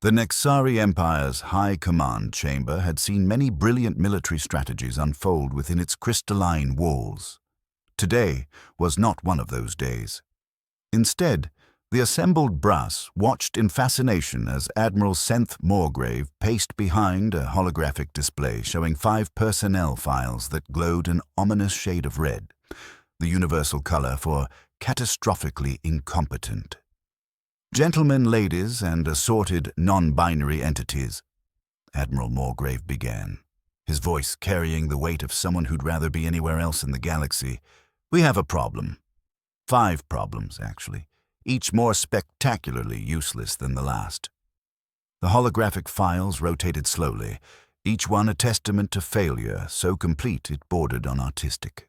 The Nexari Empire's High Command Chamber had seen many brilliant military strategies unfold within its crystalline walls. Today was not one of those days. Instead, the assembled brass watched in fascination as Admiral Senth Morgrave paced behind a holographic display showing 5 personnel files that glowed an ominous shade of red, the universal color for catastrophically incompetent. Gentlemen, ladies, and assorted non-binary entities, Admiral Morgrave began, his voice carrying the weight of someone who'd rather be anywhere else in the galaxy. We have a problem. 5 problems, actually, each more spectacularly useless than the last. The holographic files rotated slowly, each one a testament to failure so complete it bordered on artistic.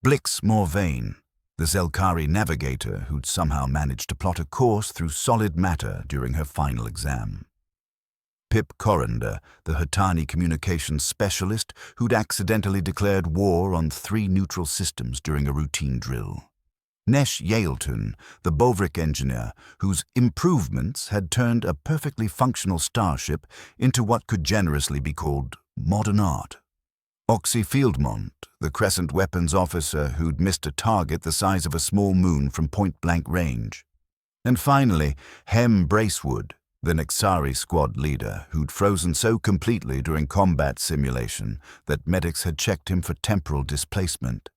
Blix Morvain, the Zelkari navigator who'd somehow managed to plot a course through solid matter during her final exam. Pip Corrinder, the Hatani communications specialist who'd accidentally declared war on 3 neutral systems during a routine drill. Nesh Yaleton, the Bovric engineer whose improvements had turned a perfectly functional starship into what could generously be called modern art. Oxy Fieldmont, the Crescent weapons officer who'd missed a target the size of a small moon from point-blank range. And finally, Hem Bracewood, the Nexari squad leader who'd frozen so completely during combat simulation that medics had checked him for temporal displacement.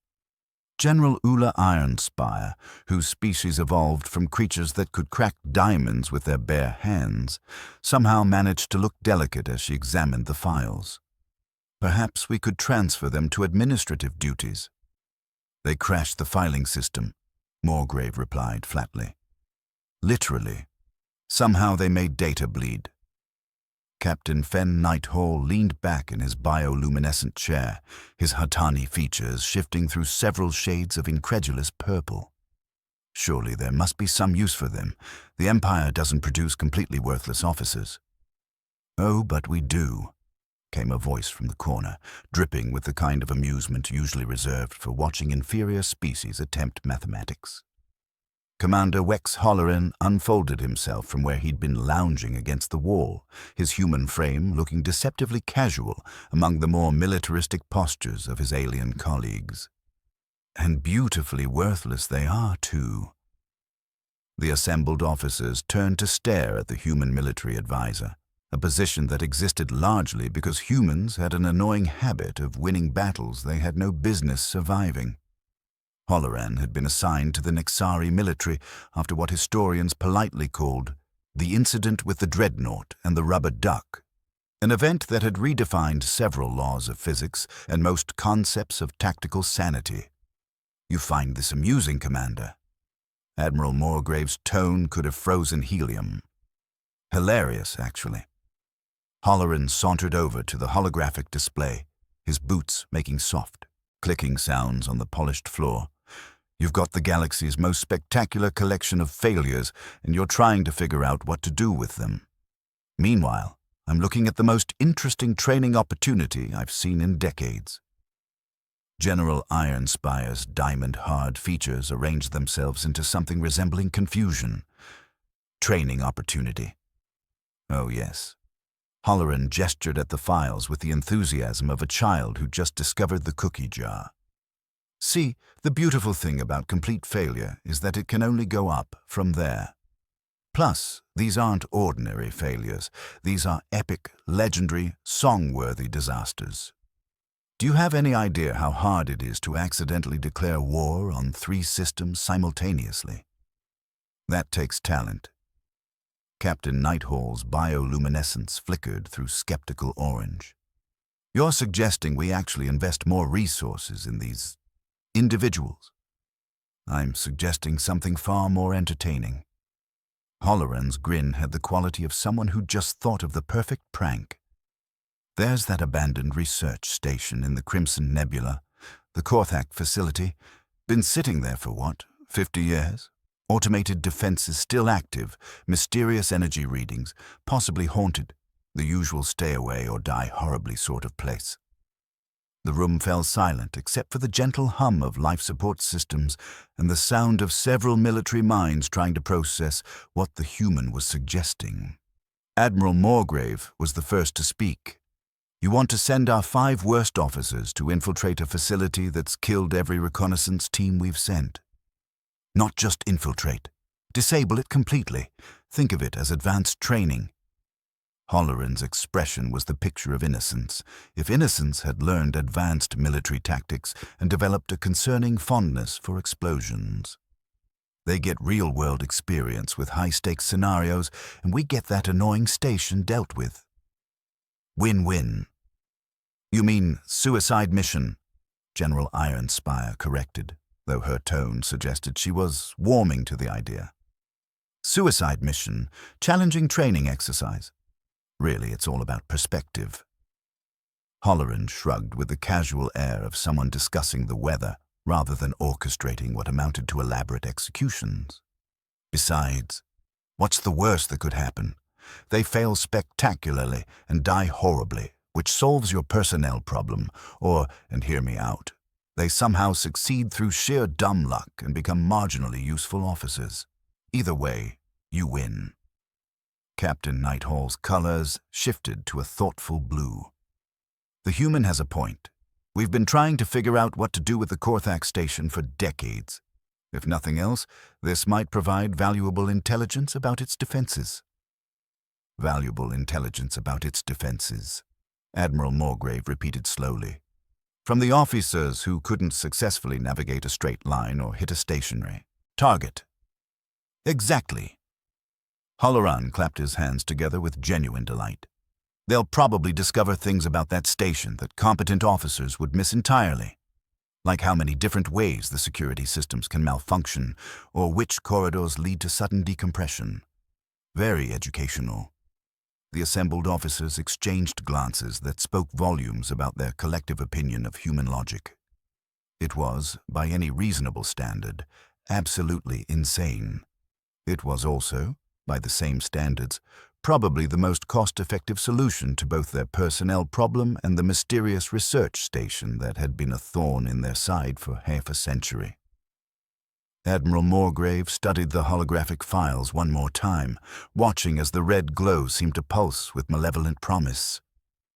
General Ula Ironspire, whose species evolved from creatures that could crack diamonds with their bare hands, somehow managed to look delicate as she examined the files. Perhaps we could transfer them to administrative duties. They crashed the filing system, Morgrave replied flatly. Literally. Somehow they made data bleed. Captain Fen Nighthall leaned back in his bioluminescent chair, his Hatani features shifting through several shades of incredulous purple. Surely there must be some use for them. The Empire doesn't produce completely worthless officers. Oh, but we do, came a voice from the corner, dripping with the kind of amusement usually reserved for watching inferior species attempt mathematics. Commander Wex Holleran unfolded himself from where he'd been lounging against the wall, his human frame looking deceptively casual among the more militaristic postures of his alien colleagues. And beautifully worthless they are, too. The assembled officers turned to stare at the human military advisor, a position that existed largely because humans had an annoying habit of winning battles they had no business surviving. Holleran had been assigned to the Nexari military after what historians politely called the incident with the dreadnought and the rubber duck, an event that had redefined several laws of physics and most concepts of tactical sanity. You find this amusing, Commander? Admiral Morgrave's tone could have frozen helium. Hilarious, actually. Holleran sauntered over to the holographic display, his boots making soft, clicking sounds on the polished floor. You've got the galaxy's most spectacular collection of failures, and you're trying to figure out what to do with them. Meanwhile, I'm looking at the most interesting training opportunity I've seen in decades. General Ironspire's diamond-hard features arranged themselves into something resembling confusion. Training opportunity. Oh, yes. Holleran gestured at the files with the enthusiasm of a child who just discovered the cookie jar. See, the beautiful thing about complete failure is that it can only go up from there. Plus, these aren't ordinary failures. These are epic, legendary, song-worthy disasters. Do you have any idea how hard it is to accidentally declare war on 3 systems simultaneously? That takes talent. Captain Nighthall's bioluminescence flickered through skeptical orange. You're suggesting we actually invest more resources in these individuals? I'm suggesting something far more entertaining. Holleran's grin had the quality of someone who just thought of the perfect prank. There's that abandoned research station in the Crimson Nebula, the Korthak facility. Been sitting there for what, 50 years? Automated defenses still active, mysterious energy readings, possibly haunted, the usual stay away or die horribly sort of place. The room fell silent except for the gentle hum of life support systems and the sound of several military minds trying to process what the human was suggesting. Admiral Morgrave was the first to speak. "You want to send our 5 worst officers to infiltrate a facility that's killed every reconnaissance team we've sent. Not just infiltrate. Disable it completely. Think of it as advanced training." Holloran's expression was the picture of innocence, if innocence had learned advanced military tactics and developed a concerning fondness for explosions. They get real-world experience with high-stakes scenarios, and we get that annoying station dealt with. Win-win. "You mean suicide mission," General Ironspire corrected, though her tone suggested she was warming to the idea. "Suicide mission, challenging training exercise. Really, it's all about perspective." Holloran shrugged with the casual air of someone discussing the weather, rather than orchestrating what amounted to elaborate executions. "Besides, what's the worst that could happen? They fail spectacularly and die horribly, which solves your personnel problem, or, and hear me out, they somehow succeed through sheer dumb luck and become marginally useful officers. Either way, you win." Captain Nighthall's colors shifted to a thoughtful blue. "The human has a point. We've been trying to figure out what to do with the Korthak station for decades. If nothing else, this might provide valuable intelligence about its defenses." "Valuable intelligence about its defenses," Admiral Morgrave repeated slowly. "From the officers who couldn't successfully navigate a straight line or hit a stationary target." "Exactly." Holloran clapped his hands together with genuine delight. "They'll probably discover things about that station that competent officers would miss entirely, like how many different ways the security systems can malfunction or which corridors lead to sudden decompression. Very educational." The assembled officers exchanged glances that spoke volumes about their collective opinion of human logic. It was, by any reasonable standard, absolutely insane. It was also, by the same standards, probably the most cost-effective solution to both their personnel problem and the mysterious research station that had been a thorn in their side for half a century. Admiral Morgrave studied the holographic files one more time, watching as the red glow seemed to pulse with malevolent promise.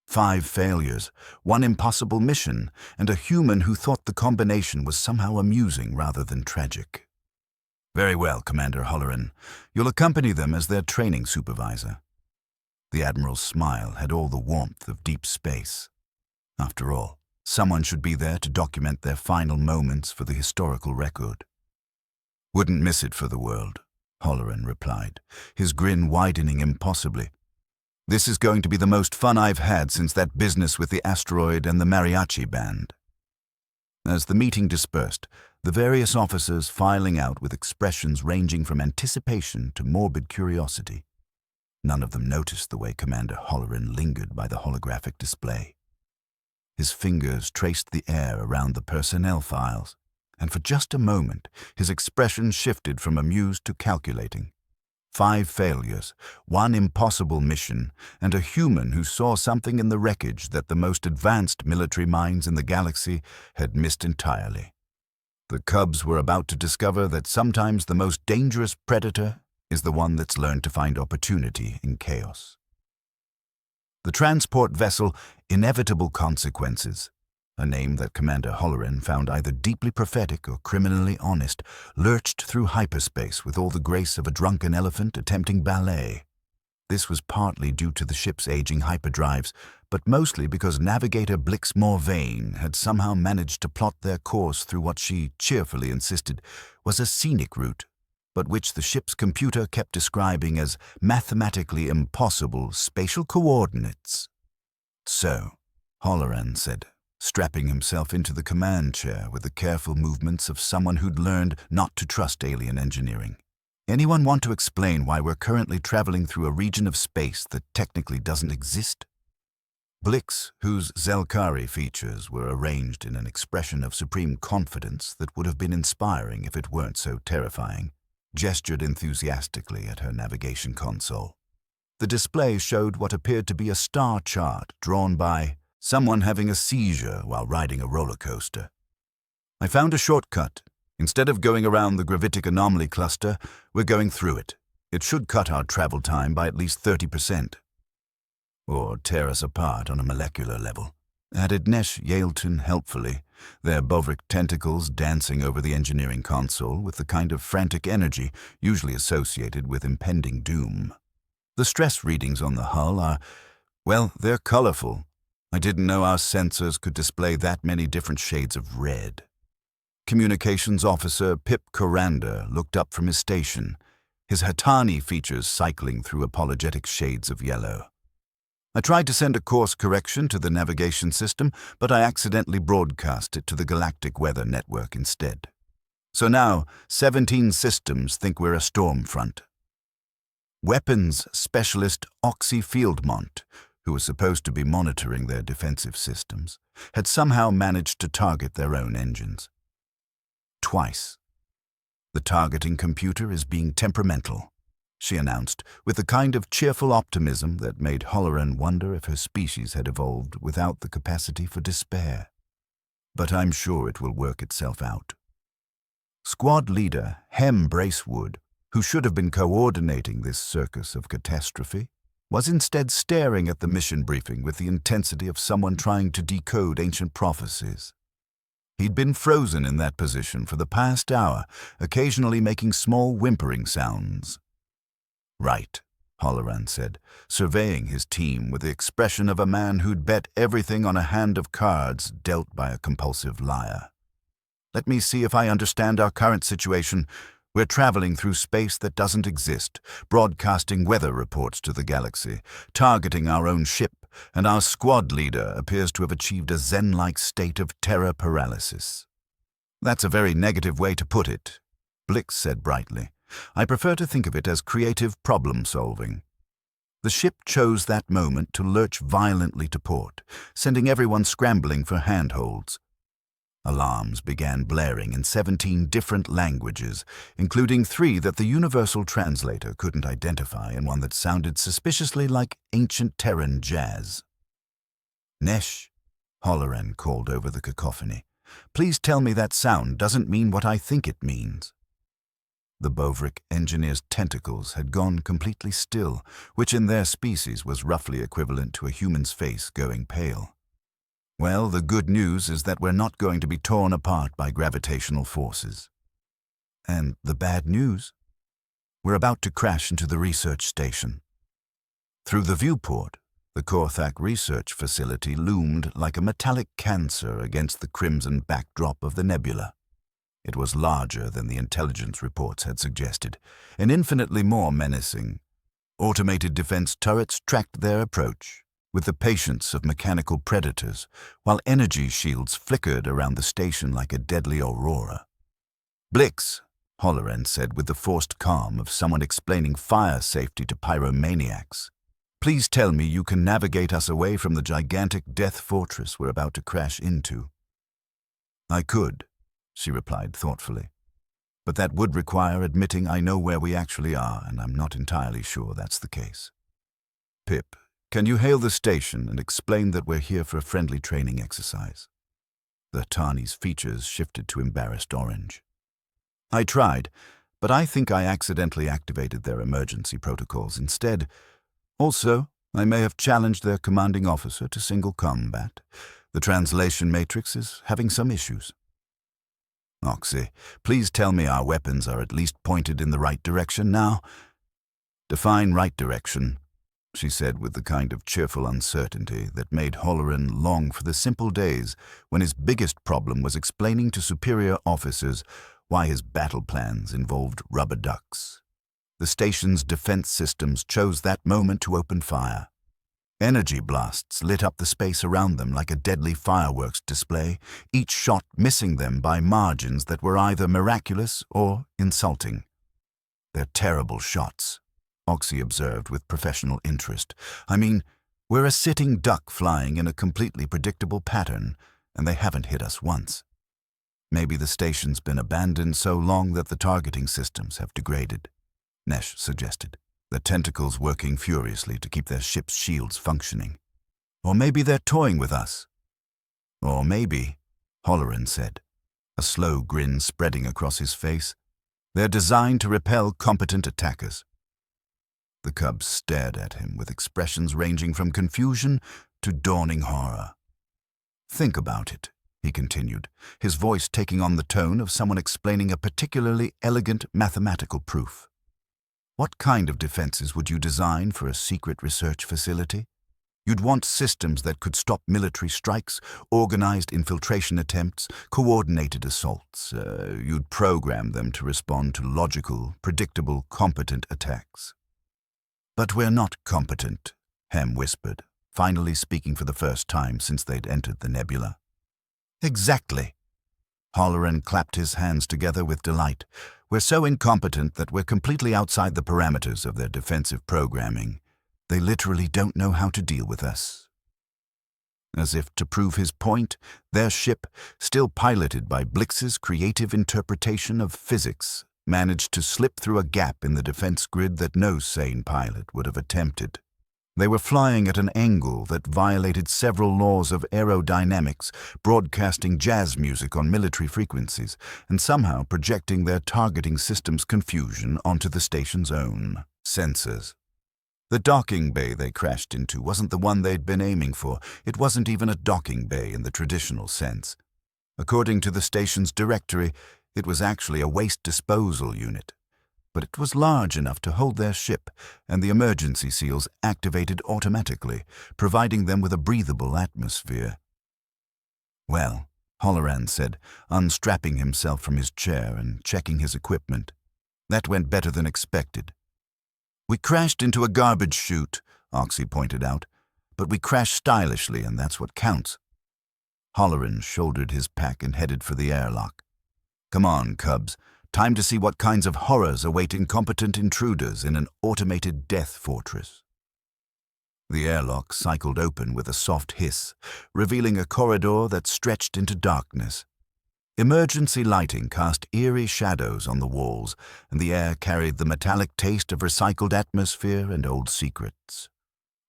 5 failures, 1 impossible mission, and a human who thought the combination was somehow amusing rather than tragic. "Very well, Commander Holloran. You'll accompany them as their training supervisor." The Admiral's smile had all the warmth of deep space. After all, someone should be there to document their final moments for the historical record. "Wouldn't miss it for the world," Holloran replied, his grin widening impossibly. "This is going to be the most fun I've had since that business with the asteroid and the mariachi band." As the meeting dispersed, the various officers filing out with expressions ranging from anticipation to morbid curiosity. None of them noticed the way Commander Holloran lingered by the holographic display. His fingers traced the air around the personnel files, and for just a moment his expression shifted from amused to calculating. 5 failures, 1 impossible mission, and a human who saw something in the wreckage that the most advanced military minds in the galaxy had missed entirely. The Cubs were about to discover that sometimes the most dangerous predator is the one that's learned to find opportunity in chaos. The transport vessel Inevitable Consequences, a name that Commander Holloran found either deeply prophetic or criminally honest, lurched through hyperspace with all the grace of a drunken elephant attempting ballet. This was partly due to the ship's aging hyperdrives, but mostly because navigator Blix Morvain had somehow managed to plot their course through what she cheerfully insisted was a scenic route, but which the ship's computer kept describing as mathematically impossible spatial coordinates. "So," Holloran said, strapping himself into the command chair with the careful movements of someone who'd learned not to trust alien engineering, "anyone want to explain why we're currently traveling through a region of space that technically doesn't exist?" Blix, whose Zelkari features were arranged in an expression of supreme confidence that would have been inspiring if it weren't so terrifying, gestured enthusiastically at her navigation console. The display showed what appeared to be a star chart drawn by someone having a seizure while riding a roller coaster. "I found a shortcut. Instead of going around the gravitic anomaly cluster, we're going through it. It should cut our travel time by at least 30%. Or tear us apart on a molecular level, added Nesh Yaleton helpfully, their bovric tentacles dancing over the engineering console with the kind of frantic energy usually associated with impending doom. The stress readings on the hull are, well, they're colorful. I didn't know our sensors could display that many different shades of red. Communications Officer Pip Coranda looked up from his station, his Hatani features cycling through apologetic shades of yellow. I tried to send a course correction to the navigation system, but I accidentally broadcast it to the Galactic weather network instead. So now, 17 systems think we're a storm front. Weapons Specialist Oxy Fieldmont, who was supposed to be monitoring their defensive systems, had somehow managed to target their own engines. Twice. The targeting computer is being temperamental, she announced, with the kind of cheerful optimism that made Holloran wonder if her species had evolved without the capacity for despair. But I'm sure it will work itself out. Squad leader Hem Bracewood, who should have been coordinating this circus of catastrophe, was instead staring at the mission briefing with the intensity of someone trying to decode ancient prophecies. He'd been frozen in that position for the past hour, occasionally making small whimpering sounds. Right, Holloran said, surveying his team with the expression of a man who'd bet everything on a hand of cards dealt by a compulsive liar. Let me see if I understand our current situation. We're traveling through space that doesn't exist, broadcasting weather reports to the galaxy, targeting our own ship, and our squad leader appears to have achieved a zen-like state of terror paralysis. That's a very negative way to put it, Blix said brightly. I prefer to think of it as creative problem-solving. The ship chose that moment to lurch violently to port, sending everyone scrambling for handholds. Alarms began blaring in 17 different languages, including 3 that the universal translator couldn't identify and one that sounded suspiciously like ancient Terran jazz. Nesh, Holloran called over the cacophony. Please tell me that sound doesn't mean what I think it means. The Bovric engineer's tentacles had gone completely still, which in their species was roughly equivalent to a human's face going pale. Well, the good news is that we're not going to be torn apart by gravitational forces. And the bad news? We're about to crash into the research station. Through the viewport, the Korthak research facility loomed like a metallic cancer against the crimson backdrop of the nebula. It was larger than the intelligence reports had suggested, and infinitely more menacing. Automated defense turrets tracked their approach, with the patience of mechanical predators, while energy shields flickered around the station like a deadly aurora. Blix, Holloran said with the forced calm of someone explaining fire safety to pyromaniacs. Please tell me you can navigate us away from the gigantic death fortress we're about to crash into. I could, she replied thoughtfully. But that would require admitting I know where we actually are, and I'm not entirely sure that's the case. Pip, can you hail the station and explain that we're here for a friendly training exercise? The Tani's features shifted to embarrassed orange. I tried, but I think I accidentally activated their emergency protocols instead. Also, I may have challenged their commanding officer to single combat. The translation matrix is having some issues. Oxy, please tell me our weapons are at least pointed in the right direction now. Define right direction, she said with the kind of cheerful uncertainty that made Holloran long for the simple days when his biggest problem was explaining to superior officers why his battle plans involved rubber ducks. The station's defense systems chose that moment to open fire. Energy blasts lit up the space around them like a deadly fireworks display, each shot missing them by margins that were either miraculous or insulting. They're terrible shots, Oxy observed with professional interest. I mean, we're a sitting duck flying in a completely predictable pattern, and they haven't hit us once. Maybe the station's been abandoned so long that the targeting systems have degraded, Nesh suggested, the tentacles working furiously to keep their ship's shields functioning. Or maybe they're toying with us. Or maybe, Holloran said, a slow grin spreading across his face, they're designed to repel competent attackers. The cubs stared at him with expressions ranging from confusion to dawning horror. "Think about it," he continued, his voice taking on the tone of someone explaining a particularly elegant mathematical proof. "What kind of defenses would you design for a secret research facility? You'd want systems that could stop military strikes, organized infiltration attempts, coordinated assaults. You'd program them to respond to logical, predictable, competent attacks." "But we're not competent," Hem whispered, finally speaking for the first time since they'd entered the nebula. "Exactly." Halloran clapped his hands together with delight. "We're so incompetent that we're completely outside the parameters of their defensive programming. They literally don't know how to deal with us." As if to prove his point, their ship, still piloted by Blix's creative interpretation of physics, managed to slip through a gap in the defense grid that no sane pilot would have attempted. They were flying at an angle that violated several laws of aerodynamics, broadcasting jazz music on military frequencies, and somehow projecting their targeting system's confusion onto the station's own sensors. The docking bay they crashed into wasn't the one they'd been aiming for. It wasn't even a docking bay in the traditional sense. According to the station's directory, it was actually a waste disposal unit. But it was large enough to hold their ship, and the emergency seals activated automatically, providing them with a breathable atmosphere. "Well," Halloran said, unstrapping himself from his chair and checking his equipment, "that went better than expected." "We crashed into a garbage chute," Oxy pointed out, "but we crashed stylishly, and that's what counts." Halloran shouldered his pack and headed for the airlock. "Come on, cubs. Time to see what kinds of horrors await incompetent intruders in an automated death fortress." The airlock cycled open with a soft hiss, revealing a corridor that stretched into darkness. Emergency lighting cast eerie shadows on the walls, and the air carried the metallic taste of recycled atmosphere and old secrets.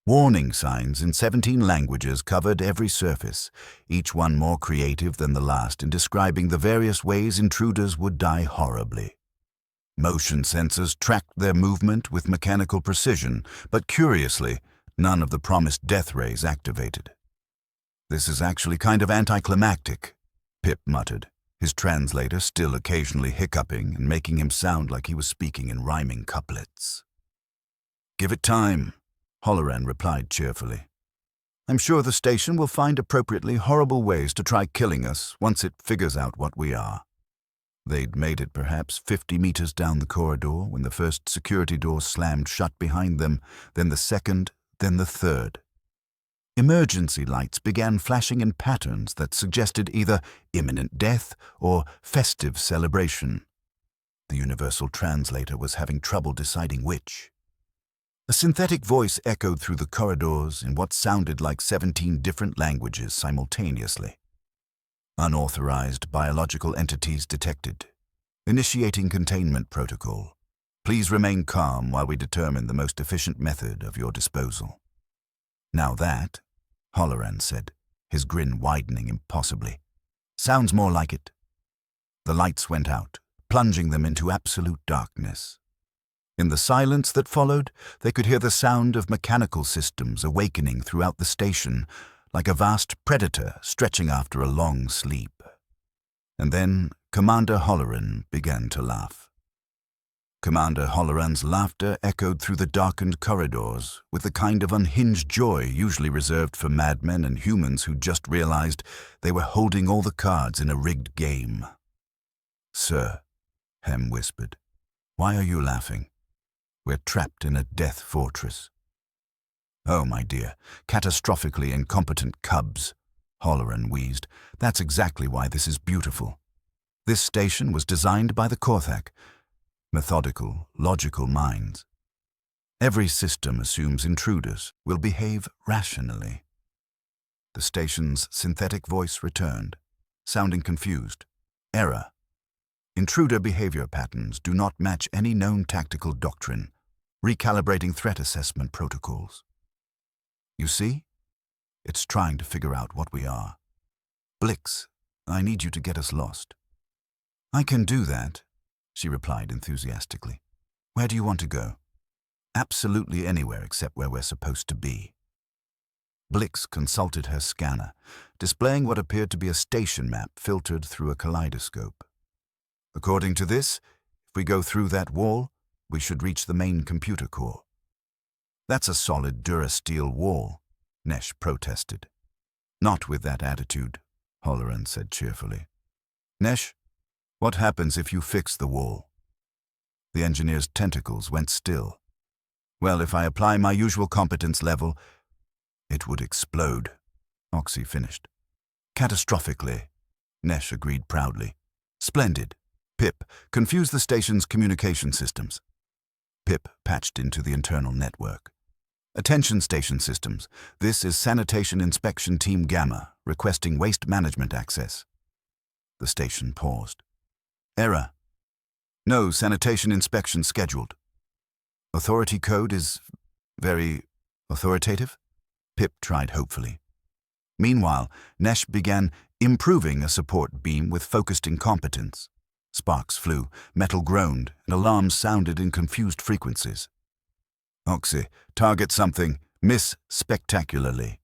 Warning signs in 17 languages covered every surface, each one more creative than the last in describing the various ways intruders would die horribly. Motion sensors tracked their movement with mechanical precision, but curiously, none of the promised death rays activated. "This is actually kind of anticlimactic," Pip muttered, his translator still occasionally hiccuping and making him sound like he was speaking in rhyming couplets. "Give it time," Halloran replied cheerfully. "I'm sure the station will find appropriately horrible ways to try killing us once it figures out what we are." They'd made it perhaps 50 meters down the corridor when the first security door slammed shut behind them, then the second, then the third. Emergency lights began flashing in patterns that suggested either imminent death or festive celebration. The universal translator was having trouble deciding which. A synthetic voice echoed through the corridors in what sounded like 17 different languages simultaneously. "Unauthorized biological entities detected. Initiating containment protocol. Please remain calm while we determine the most efficient method of your disposal." "Now that," Halloran said, his grin widening impossibly, "sounds more like it." The lights went out, plunging them into absolute darkness. In the silence that followed, they could hear the sound of mechanical systems awakening throughout the station, like a vast predator stretching after a long sleep. And then Commander Halloran began to laugh. Commander Halloran's laughter echoed through the darkened corridors with the kind of unhinged joy usually reserved for madmen and humans who just realized they were holding all the cards in a rigged game. "Sir," Hem whispered, "why are you laughing? We're trapped in a death fortress." "Oh, my dear, catastrophically incompetent cubs," Halloran wheezed. "That's exactly why this is beautiful. This station was designed by the Korthak. Methodical, logical minds. Every system assumes intruders will behave rationally." The station's synthetic voice returned, sounding confused. "Error. Intruder behavior patterns do not match any known tactical doctrine. Recalibrating threat assessment protocols. You see? It's trying to figure out what we are. Blix, I need you to get us lost." "I can do that," she replied enthusiastically. "Where do you want to go?" Absolutely anywhere except where we're supposed to be. Blix consulted her scanner, displaying what appeared to be a station map filtered through a kaleidoscope. According to this, if we go through that wall, we should reach the main computer core. That's a solid durasteel wall, Nesh protested. Not with that attitude, Halloran said cheerfully. Nesh, what happens if you fix the wall? The engineer's tentacles went still. Well, if I apply my usual competence level, it would explode, Oxy finished. Catastrophically, Nesh agreed proudly. Splendid. Pip, confuse the station's communication systems. Pip patched into the internal network. Attention station systems. This is Sanitation Inspection Team Gamma, requesting waste management access. The station paused. Error. No sanitation inspection scheduled. Authority code is very authoritative? Pip tried hopefully. Meanwhile, Nesh began improving a support beam with focused incompetence. Sparks flew, metal groaned, and alarms sounded in confused frequencies. Oxy, target something, miss spectacularly.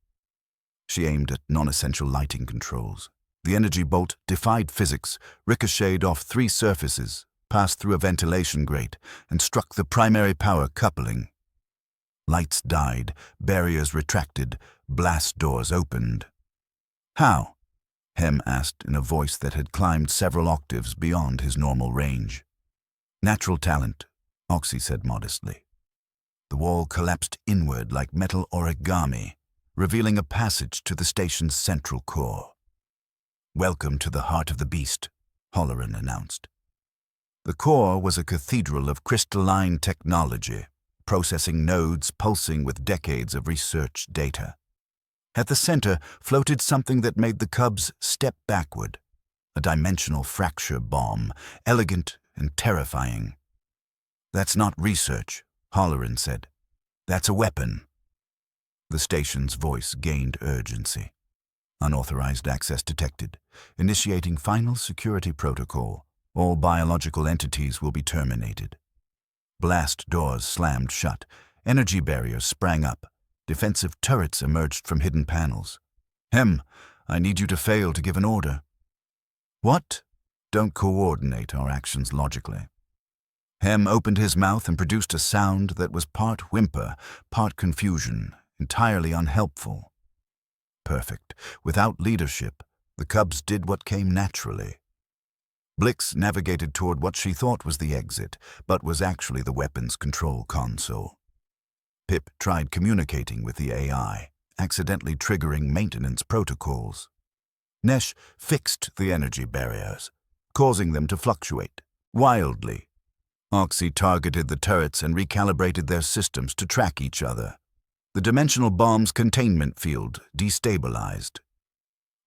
She aimed at non-essential lighting controls. The energy bolt defied physics, ricocheted off 3 surfaces, passed through a ventilation grate, and struck the primary power coupling. Lights died, barriers retracted, blast doors opened. How? Hem asked in a voice that had climbed several octaves beyond his normal range. Natural talent, Oxy said modestly. The wall collapsed inward like metal origami, revealing a passage to the station's central core. Welcome to the heart of the beast, Halloran announced. The core was a cathedral of crystalline technology, processing nodes pulsing with decades of research data. At the center floated something that made the Cubs step backward, a dimensional fracture bomb, elegant and terrifying. That's not research, Halloran said. That's a weapon. The station's voice gained urgency. Unauthorized access detected. Initiating final security protocol. All biological entities will be terminated. Blast doors slammed shut. Energy barriers sprang up. Defensive turrets emerged from hidden panels. Hem, I need you to fail to give an order. What? Don't coordinate our actions logically. Hem opened his mouth and produced a sound that was part whimper, part confusion, entirely unhelpful. Perfect. Without leadership, the Cubs did what came naturally. Blix navigated toward what she thought was the exit, but was actually the weapons control console. Pip tried communicating with the AI, accidentally triggering maintenance protocols. Nesh fixed the energy barriers, causing them to fluctuate, wildly. Oxy targeted the turrets and recalibrated their systems to track each other. The dimensional bomb's containment field destabilized.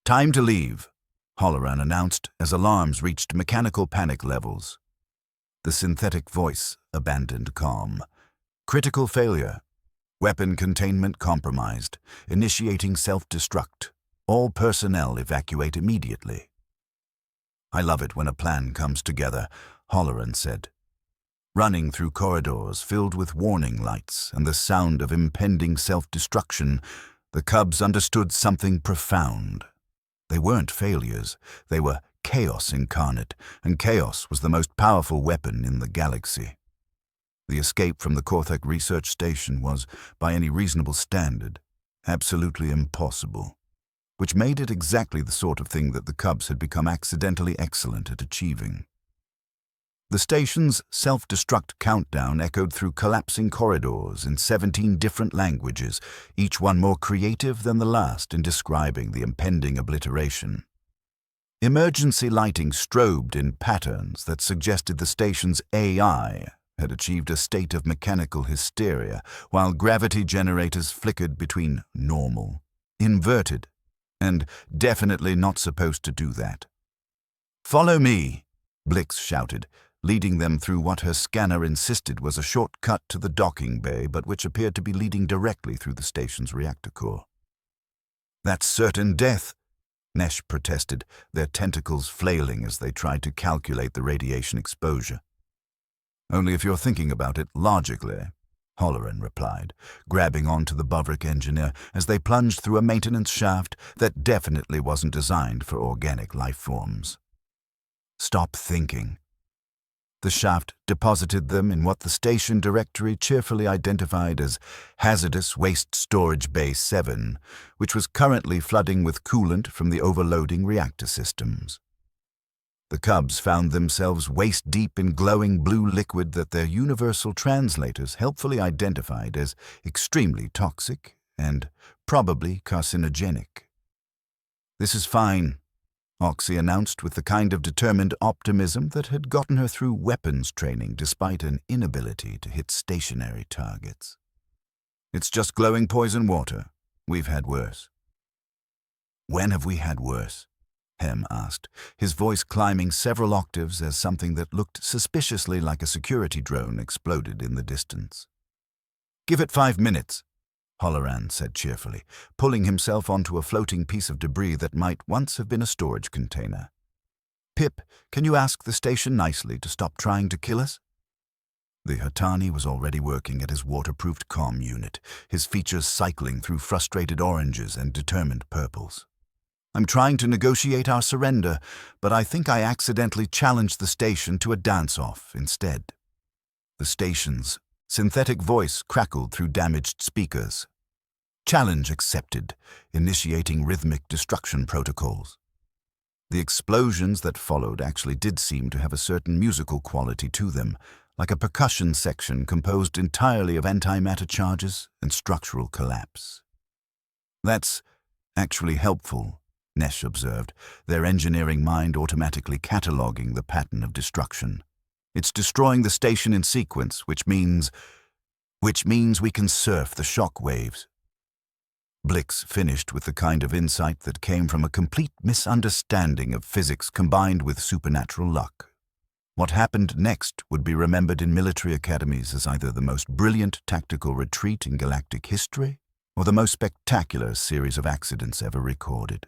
Time to leave, Halloran announced as alarms reached mechanical panic levels. The synthetic voice abandoned calm. Critical failure. Weapon containment compromised. Initiating self-destruct. All personnel evacuate immediately. I love it when a plan comes together, Halloran said. Running through corridors filled with warning lights and the sound of impending self-destruction, the Cubs understood something profound. They weren't failures, they were chaos incarnate, and chaos was the most powerful weapon in the galaxy. The escape from the Korthek research station was, by any reasonable standard, absolutely impossible, which made it exactly the sort of thing that the Cubs had become accidentally excellent at achieving. The station's self-destruct countdown echoed through collapsing corridors in 17 different languages, each one more creative than the last in describing the impending obliteration. Emergency lighting strobed in patterns that suggested the station's AI had achieved a state of mechanical hysteria, while gravity generators flickered between normal, inverted, and definitely not supposed to do that. "Follow me," Blix shouted, leading them through what her scanner insisted was a shortcut to the docking bay, but which appeared to be leading directly through the station's reactor core. "That's certain death," Nesh protested, their tentacles flailing as they tried to calculate the radiation exposure. "Only if you're thinking about it logically," Halloran replied, grabbing onto the Bavaric engineer as they plunged through a maintenance shaft that definitely wasn't designed for organic life forms. Stop thinking. The shaft deposited them in what the station directory cheerfully identified as Hazardous Waste Storage Bay 7, which was currently flooding with coolant from the overloading reactor systems. The Cubs found themselves waist-deep in glowing blue liquid that their universal translators helpfully identified as extremely toxic and probably carcinogenic. "This is fine," Oxy announced with the kind of determined optimism that had gotten her through weapons training despite an inability to hit stationary targets. "It's just glowing poison water. We've had worse." "When have we had worse?" Hem asked, his voice climbing several octaves as something that looked suspiciously like a security drone exploded in the distance. "Give it 5 minutes," Halloran said cheerfully, pulling himself onto a floating piece of debris that might once have been a storage container. "Pip, can you ask the station nicely to stop trying to kill us?" The Hattani was already working at his waterproofed comm unit, his features cycling through frustrated oranges and determined purples. "I'm trying to negotiate our surrender, but I think I accidentally challenged the station to a dance-off instead." The station's synthetic voice crackled through damaged speakers. "Challenge accepted, initiating rhythmic destruction protocols." The explosions that followed actually did seem to have a certain musical quality to them, like a percussion section composed entirely of antimatter charges and structural collapse. "That's actually helpful," Nesh observed, their engineering mind automatically cataloging the pattern of destruction. "It's destroying the station in sequence, which means we can surf the shock waves." Blix finished with the kind of insight that came from a complete misunderstanding of physics combined with supernatural luck. What happened next would be remembered in military academies as either the most brilliant tactical retreat in galactic history or the most spectacular series of accidents ever recorded.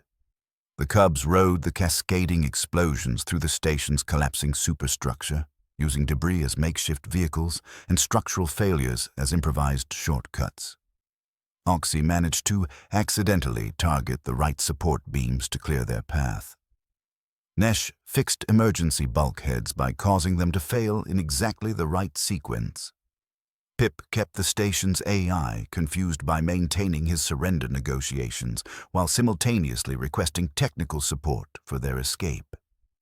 The Cubs rode the cascading explosions through the station's collapsing superstructure, using debris as makeshift vehicles and structural failures as improvised shortcuts. Oxy managed to accidentally target the right support beams to clear their path. Nesh fixed emergency bulkheads by causing them to fail in exactly the right sequence. Pip kept the station's AI confused by maintaining his surrender negotiations while simultaneously requesting technical support for their escape.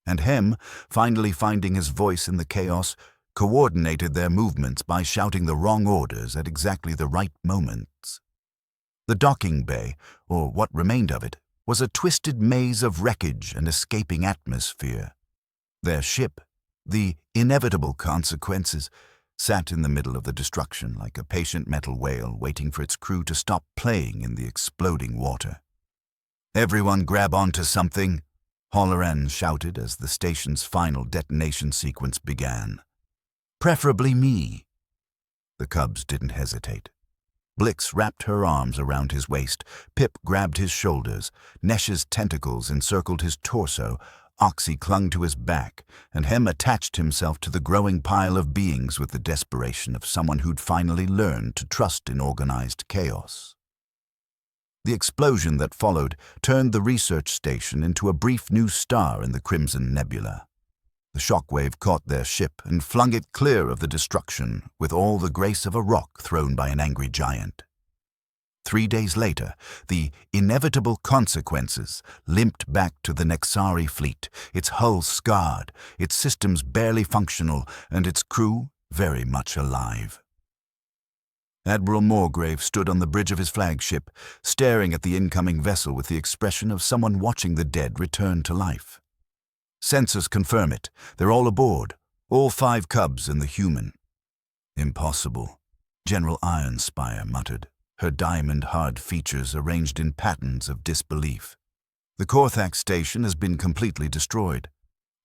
And Hem, finally finding his voice in the chaos, coordinated their movements by shouting the wrong orders at exactly the right moments. The docking bay, or what remained of it, was a twisted maze of wreckage and escaping atmosphere. Their ship, the inevitable consequences, sat in the middle of the destruction like a patient metal whale waiting for its crew to stop playing in the exploding water. "Everyone grab onto something," Halloran shouted as the station's final detonation sequence began. "Preferably me." The Cubs didn't hesitate. Blix wrapped her arms around his waist, Pip grabbed his shoulders, Nesh's tentacles encircled his torso, Oxy clung to his back, and Hem attached himself to the growing pile of beings with the desperation of someone who'd finally learned to trust in organized chaos. The explosion that followed turned the research station into a brief new star in the Crimson Nebula. The shockwave caught their ship and flung it clear of the destruction with all the grace of a rock thrown by an angry giant. 3 days later, the inevitable consequences limped back to the Nexari fleet, its hull scarred, its systems barely functional, and its crew very much alive. Admiral Morgrave stood on the bridge of his flagship, staring at the incoming vessel with the expression of someone watching the dead return to life. "Sensors confirm it. They're all aboard. All 5 Cubs and the human." "Impossible," General Ironspire muttered, her diamond-hard features arranged in patterns of disbelief. "The Korthak station has been completely destroyed.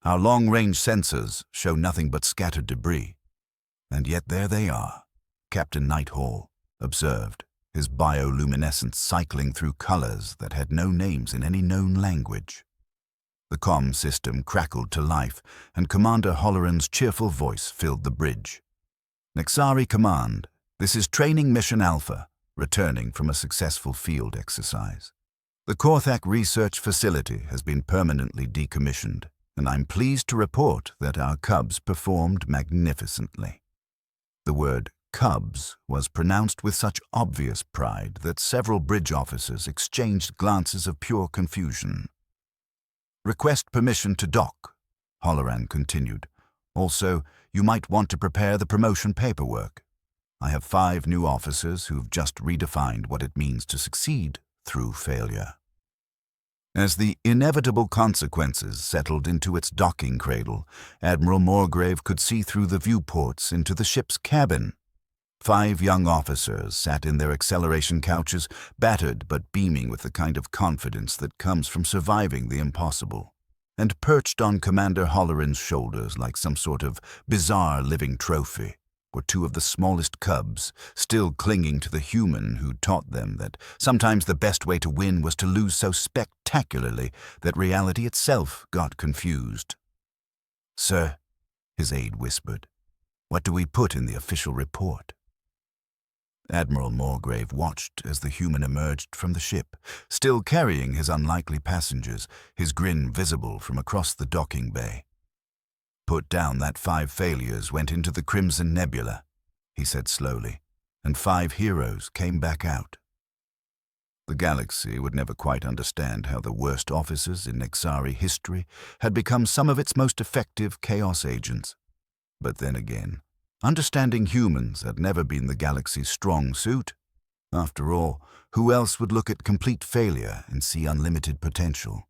Our long-range sensors show nothing but scattered debris. And yet there they are," Captain Nighthall observed, his bioluminescence cycling through colors that had no names in any known language. The comm system crackled to life, and Commander Halloran's cheerful voice filled the bridge. "Nexari Command, This is Training Mission Alpha, returning from a successful field exercise. The Korthak Research Facility has been permanently decommissioned, and I'm pleased to report that our cubs performed magnificently. The word cubs was pronounced with such obvious pride that several bridge officers exchanged glances of pure confusion. Request permission to dock, Halloran continued. Also, you might want to prepare the promotion paperwork. I have 5 new officers who've just redefined what it means to succeed through failure. As the inevitable consequences settled into its docking cradle, Admiral Morgrave could see through the viewports into the ship's cabin. 5 young officers sat in their acceleration couches, battered but beaming with the kind of confidence that comes from surviving the impossible. And perched on Commander Halloran's shoulders like some sort of bizarre living trophy were 2 of the smallest cubs, still clinging to the human who taught them that sometimes the best way to win was to lose so spectacularly that reality itself got confused. "Sir," his aide whispered, "what do we put in the official report?" Admiral Morgrave watched as the human emerged from the ship, still carrying his unlikely passengers, his grin visible from across the docking bay. "Put down that 5 failures went into the Crimson Nebula," he said slowly, "and 5 heroes came back out." The galaxy would never quite understand how the worst officers in Nexari history had become some of its most effective chaos agents. But then again, understanding humans had never been the galaxy's strong suit. After all, who else would look at complete failure and see unlimited potential?